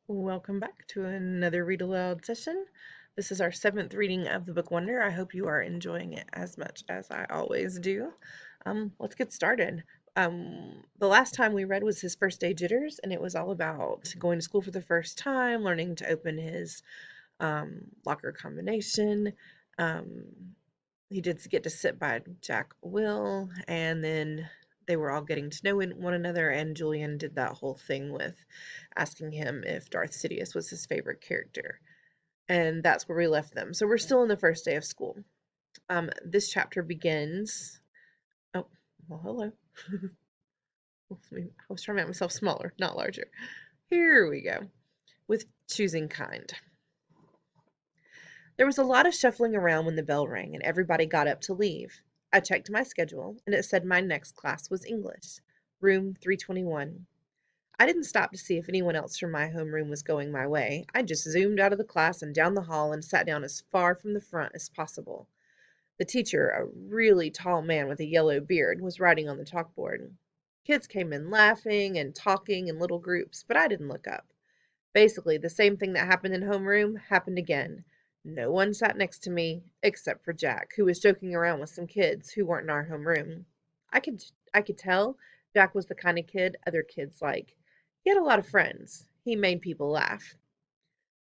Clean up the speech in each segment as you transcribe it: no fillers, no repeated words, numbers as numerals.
Welcome back to another read aloud session. This is our seventh reading of the book Wonder. I hope you are enjoying it as much as I always do. Let's get started. The last time we read was his first day jitters, and it was all about going to school for the first time, learning to open his locker combination. Um, he did get to sit by Jack Will, and then they were all getting to know one another, and Julian did that whole thing with asking him if Darth Sidious was his favorite character. And that's where we left them. So we're still in the first day of school. This chapter begins. Oh, well, hello. I was trying to make myself smaller, not larger. Here we go. With choosing kind. There was a lot of shuffling around when the bell rang and everybody got up to leave. I checked my schedule, and it said my next class was English, room 321. I didn't stop to see if anyone else from my homeroom was going my way. I just zoomed out of the class and down the hall and sat down as far from the front as possible. The teacher, a really tall man with a yellow beard, was writing on the chalkboard. Kids came in laughing and talking in little groups, but I didn't look up. Basically, the same thing that happened in homeroom happened again. No one sat next to me except for Jack, who was joking around with some kids who weren't in our homeroom. I could tell Jack was the kind of kid other kids like. He had a lot of friends. He made people laugh.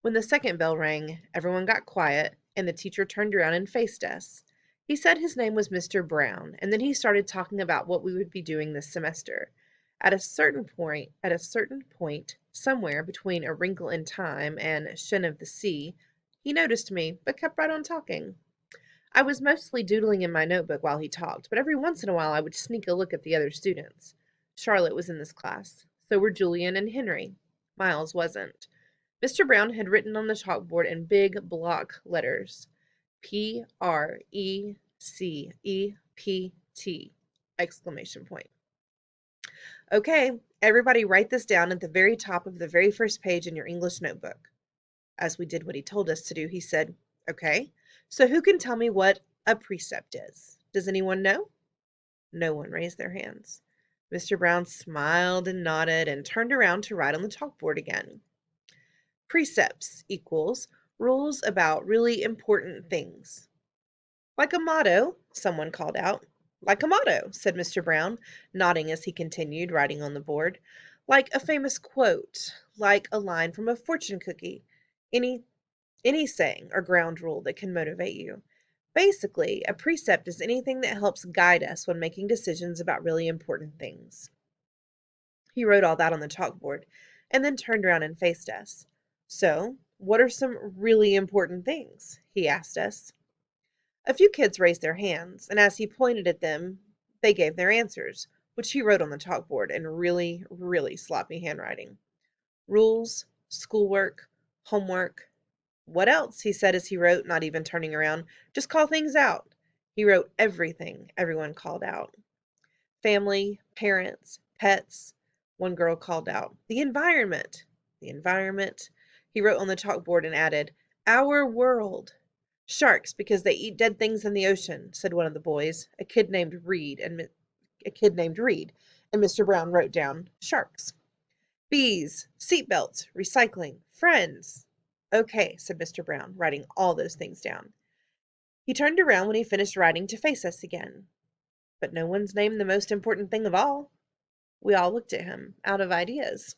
When the second bell rang, everyone got quiet, and the teacher turned around and faced us. He said his name was Mr. Brown, and then he started talking about what we would be doing this semester. At a certain point, somewhere between A Wrinkle in Time and Shin of the Sea, he noticed me, but kept right on talking. I was mostly doodling in my notebook while he talked, but every once in a while I would sneak a look at the other students. Charlotte was in this class. So were Julian and Henry. Miles wasn't. Mr. Brown had written on the chalkboard in big block letters, Preceppt! Exclamation point. Okay, everybody write this down at the very top of the very first page in your English notebook. As we did what he told us to do, he said, okay, so who can tell me what a precept is? Does anyone know? No one raised their hands. Mr. Brown smiled and nodded and turned around to write on the chalkboard again. Precepts equals rules about really important things. Like a motto, someone called out. Like a motto, said Mr. Brown, nodding as he continued writing on the board. Like a famous quote, like a line from a fortune cookie. Any any saying or ground rule that can motivate you. Basically, a precept is anything that helps guide us when making decisions about really important things. He wrote all that on the chalkboard and then turned around and faced us. So, what are some really important things? He asked us. A few kids raised their hands, and as he pointed at them, they gave their answers, which he wrote on the chalkboard in really, really sloppy handwriting. Rules, schoolwork, homework. What else? He said as he wrote, not even turning around. Just call things out. He wrote everything everyone called out. Family, parents, pets. One girl called out, the environment. The environment. He wrote on the chalkboard and added, our world. Sharks, because they eat dead things in the ocean, said one of the boys, a kid named Reed, and Mr. Brown wrote down sharks. Bees, seatbelts, recycling, friends. Okay, said Mr. Brown, writing all those things down. He turned around when he finished writing to face us again. But no one's named the most important thing of all. We all looked at him, out of ideas.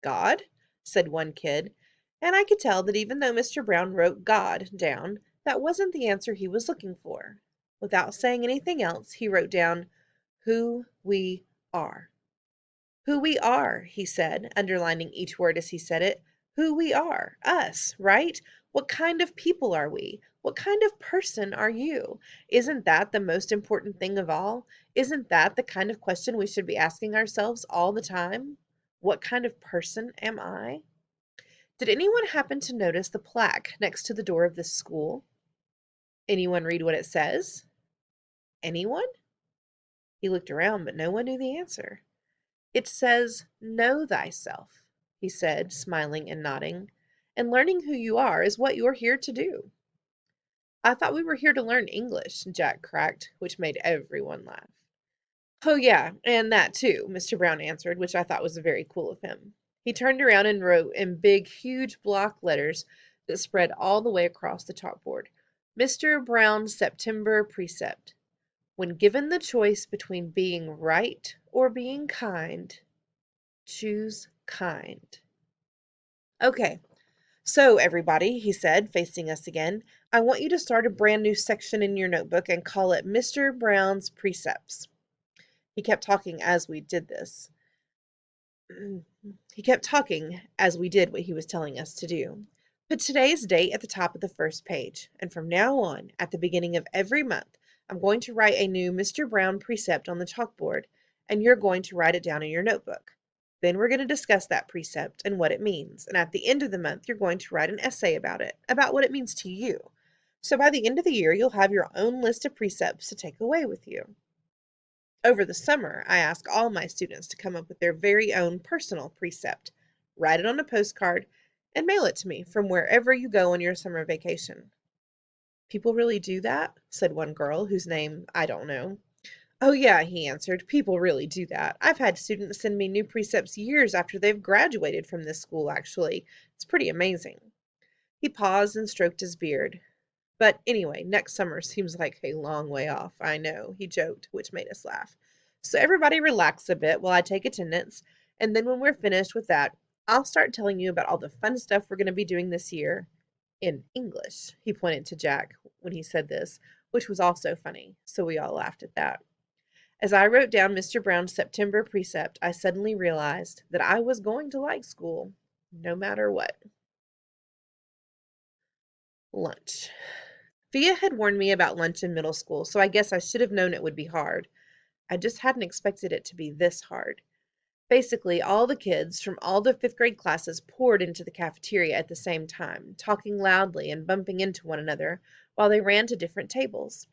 God? Said one kid, and I could tell that even though Mr. Brown wrote God down, that wasn't the answer he was looking for. Without saying anything else, he wrote down, who we are. Who we are, he said, underlining each word as he said it. Who we are. Us, right? What kind of people are we? What kind of person are you? Isn't that the most important thing of all? Isn't that the kind of question we should be asking ourselves all the time? What kind of person am I? Did anyone happen to notice the plaque next to the door of this school? Anyone read what it says? Anyone? He looked around, but no one knew the answer. It says, know thyself, he said, smiling and nodding. And learning who you are is what you're here to do. I thought we were here to learn English, Jack cracked, which made everyone laugh. Oh, yeah, and that too, Mr. Brown answered, which I thought was very cool of him. He turned around and wrote in big, huge block letters that spread all the way across the chalkboard, Mr. Brown's September Precept. When given the choice between being right or being kind, choose kind. Okay, so everybody, he said, facing us again, I want you to start a brand new section in your notebook and call it Mr. Brown's Precepts. He kept talking as we did this. He kept talking as we did what he was telling us to do. Put today's date at the top of the first page, and from now on, at the beginning of every month, I'm going to write a new Mr. Brown precept on the chalkboard, and you're going to write it down in your notebook. Then we're going to discuss that precept and what it means, and at the end of the month, you're going to write an essay about it, about what it means to you. So by the end of the year, you'll have your own list of precepts to take away with you. Over the summer, I ask all my students to come up with their very own personal precept, write it on a postcard, and mail it to me from wherever you go on your summer vacation. People really do that? Said one girl, whose name I don't know. Oh, yeah, he answered. People really do that. I've had students send me new precepts years after they've graduated from this school, actually. It's pretty amazing. He paused and stroked his beard. But anyway, next summer seems like a long way off, I know, he joked, which made us laugh. So everybody relax a bit while I take attendance, and then when we're finished with that, I'll start telling you about all the fun stuff we're going to be doing this year in English. He pointed to Jack when he said this, which was also funny, so we all laughed at that. As I wrote down Mr. Brown's September precept, I suddenly realized that I was going to like school, no matter what. Lunch. Via had warned me about lunch in middle school, so I guess I should have known it would be hard. I just hadn't expected it to be this hard. Basically, all the kids from all the fifth grade classes poured into the cafeteria at the same time, talking loudly and bumping into one another while they ran to different tables.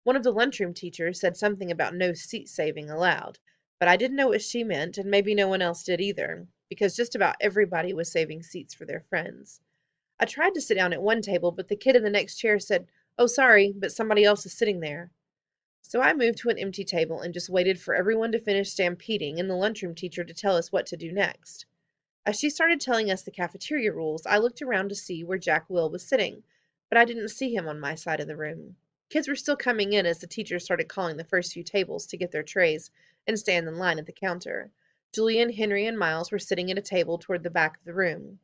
One of the lunchroom teachers said something about no seat saving allowed, but I didn't know what she meant, and maybe no one else did either, because just about everybody was saving seats for their friends. I tried to sit down at one table, but the kid in the next chair said, "Oh, sorry, but somebody else is sitting there." So I moved to an empty table and just waited for everyone to finish stampeding and the lunchroom teacher to tell us what to do next. As she started telling us the cafeteria rules, I looked around to see where Jack Will was sitting, but I didn't see him on my side of the room. Kids were still coming in as the teacher started calling the first few tables to get their trays and stand in line at the counter. Julian, Henry, and Miles were sitting at a table toward the back of the room.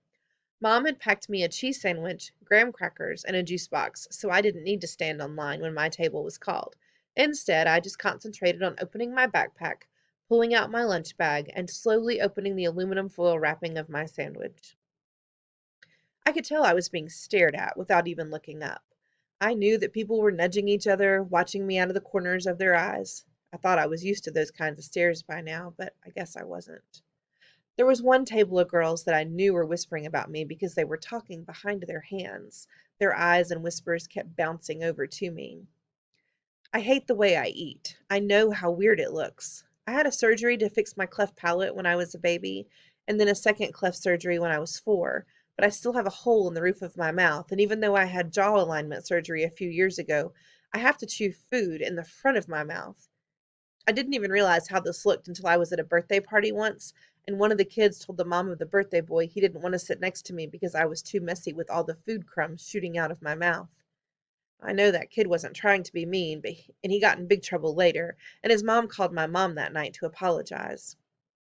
Mom had packed me a cheese sandwich, graham crackers, and a juice box, so I didn't need to stand on line when my table was called. Instead, I just concentrated on opening my backpack, pulling out my lunch bag, and slowly opening the aluminum foil wrapping of my sandwich. I could tell I was being stared at without even looking up. I knew that people were nudging each other, watching me out of the corners of their eyes. I thought I was used to those kinds of stares by now, but I guess I wasn't. There was one table of girls that I knew were whispering about me because they were talking behind their hands. Their eyes and whispers kept bouncing over to me. I hate the way I eat. I know how weird it looks. I had a surgery to fix my cleft palate when I was a baby, and then a second cleft surgery when I was 4, but I still have a hole in the roof of my mouth, and even though I had jaw alignment surgery a few years ago, I have to chew food in the front of my mouth. I didn't even realize how this looked until I was at a birthday party once, and one of the kids told the mom of the birthday boy he didn't want to sit next to me because I was too messy with all the food crumbs shooting out of my mouth. I know that kid wasn't trying to be mean, and he got in big trouble later, and his mom called my mom that night to apologize.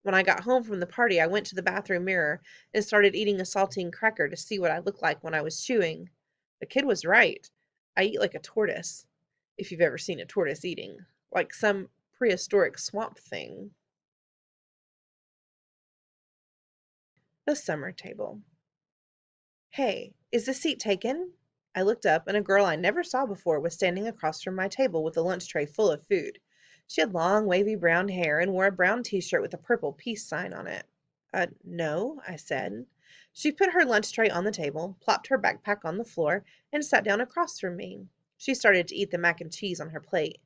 When I got home from the party, I went to the bathroom mirror and started eating a saltine cracker to see what I looked like when I was chewing. The kid was right. I eat like a tortoise, if you've ever seen a tortoise eating, like some prehistoric swamp thing. The summer table. Hey, is the seat taken? I looked up, and a girl I never saw before was standing across from my table with a lunch tray full of food. She had long, wavy brown hair and wore a brown t-shirt with a purple peace sign on it. No, I said. She put her lunch tray on the table, plopped her backpack on the floor, and sat down across from me. She started to eat the mac and cheese on her plate.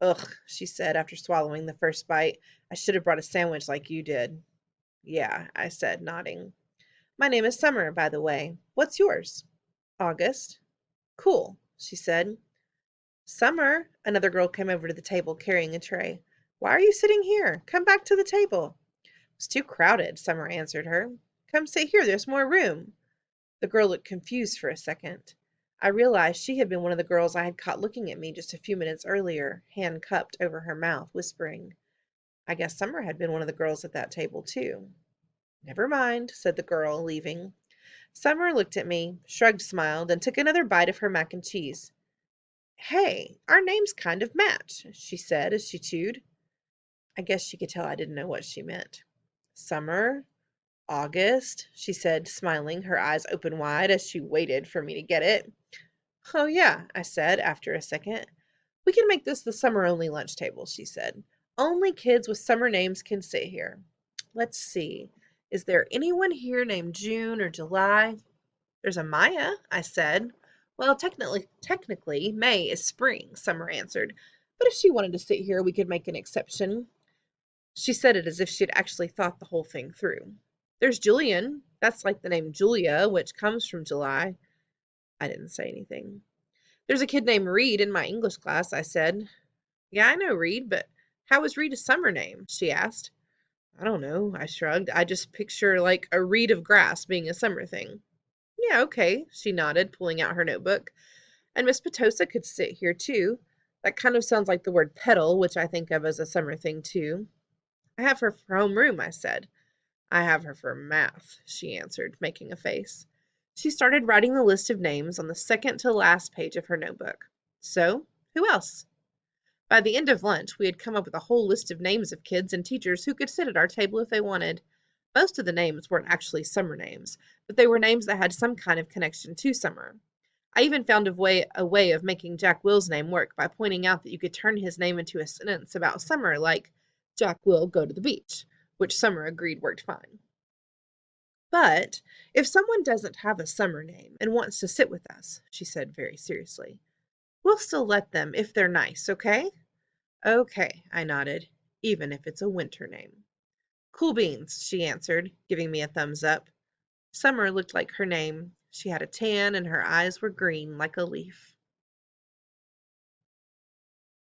Ugh, she said after swallowing the first bite. I should have brought a sandwich like you did. Yeah, I said, nodding. My name is Summer, by the way. What's yours? August. Cool, she said. Summer, another girl came over to the table carrying a tray. Why are you sitting here? Come back to the table. It's too crowded, Summer answered her. Come sit here, there's more room. The girl looked confused for a second. I realized she had been one of the girls I had caught looking at me just a few minutes earlier, hand cupped over her mouth, whispering. I guess Summer had been one of the girls at that table, too. Never mind, said the girl, leaving. Summer looked at me, shrugged, smiled, and took another bite of her mac and cheese. Hey, our names kind of match, she said as she chewed. I guess she could tell I didn't know what she meant. Summer, August, she said, smiling, her eyes open wide as she waited for me to get it. Oh, yeah, I said after a second. We can make this the summer-only lunch table, she said. Only kids with summer names can sit here. Let's see. Is there anyone here named June or July? There's a Maya, I said. Well, technically, May is spring, Summer answered. But if she wanted to sit here, we could make an exception. She said it as if she had actually thought the whole thing through. There's Julian. That's like the name Julia, which comes from July. I didn't say anything. There's a kid named Reed in my English class, I said. Yeah, I know Reed, but how is Reed a summer name? She asked. I don't know, I shrugged. I just picture like a reed of grass being a summer thing. Yeah, okay, she nodded, pulling out her notebook. And Miss Petosa could sit here too. That kind of sounds like the word petal, which I think of as a summer thing too. I have her for homeroom, I said. I have her for math, she answered, making a face. She started writing the list of names on the second to last page of her notebook. So, who else? By the end of lunch, we had come up with a whole list of names of kids and teachers who could sit at our table if they wanted. Most of the names weren't actually summer names, but they were names that had some kind of connection to summer. I even found a way of making Jack Will's name work by pointing out that you could turn his name into a sentence about summer, like, Jack will go to the beach, which Summer agreed worked fine. But if someone doesn't have a summer name and wants to sit with us, she said very seriously, we'll still let them if they're nice, okay? Okay, I nodded, even if it's a winter name. Cool beans, she answered, giving me a thumbs up. Summer looked like her name. She had a tan and her eyes were green like a leaf.